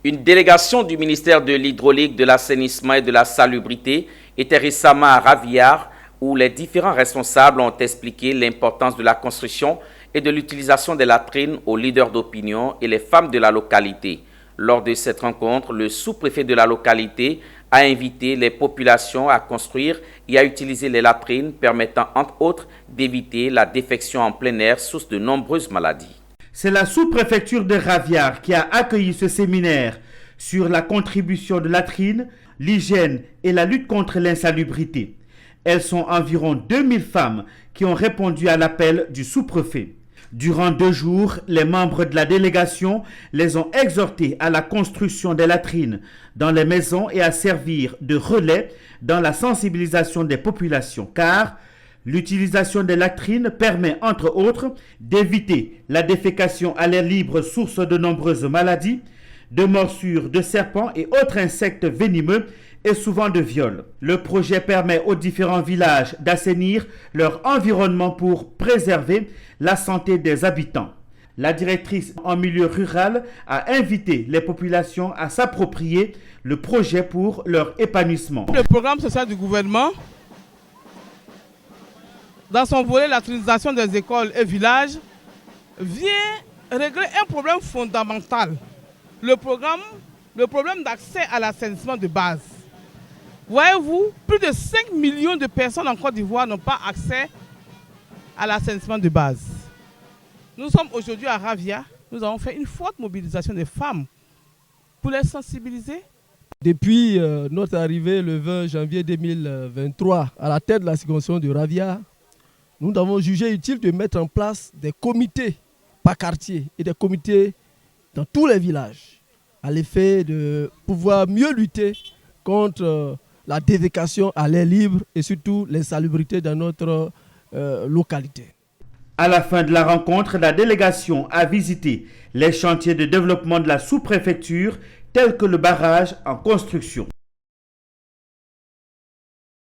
Une délégation du ministère de l'Hydraulique, de l'Assainissement et de la Salubrité était récemment à Raviard, où les différents responsables ont expliqué l'importance de la construction et de l'utilisation des latrines aux leaders d'opinion et les femmes de la localité. Lors de cette rencontre, le sous-préfet de la localité a invité les populations à construire et à utiliser les latrines, permettant entre autres d'éviter la défection en plein air, source de nombreuses maladies. C'est la sous-préfecture de Raviard qui a accueilli ce séminaire sur la contribution de latrines, l'hygiène et la lutte contre l'insalubrité. Elles sont environ 2000 femmes qui ont répondu à l'appel du sous-préfet. Durant 2 jours, les membres de la délégation les ont exhortées à la construction des latrines dans les maisons et à servir de relais dans la sensibilisation des populations, car l'utilisation des latrines permet, entre autres, d'éviter la défécation à l'air libre, source de nombreuses maladies, de morsures de serpents et autres insectes venimeux et souvent de viols. Le projet permet aux différents villages d'assainir leur environnement pour préserver la santé des habitants. La directrice en milieu rural a invité les populations à s'approprier le projet pour leur épanouissement. Le programme social du gouvernement, dans son volet latrinisation des écoles et villages, vient régler un problème fondamental. Le problème d'accès à l'assainissement de base. Voyez-vous, plus de 5 millions de personnes en Côte d'Ivoire n'ont pas accès à l'assainissement de base. Nous sommes aujourd'hui à Raviard. Nous avons fait une forte mobilisation des femmes pour les sensibiliser. Depuis notre arrivée le 20 janvier 2023 à la tête de la circonscription de Raviard, nous avons jugé utile de mettre en place des comités par quartier et des comités dans tous les villages, à l'effet de pouvoir mieux lutter contre la défécation à l'air libre et surtout l'insalubrité dans notre localité. À la fin de la rencontre, la délégation a visité les chantiers de développement de la sous-préfecture tels que le barrage en construction.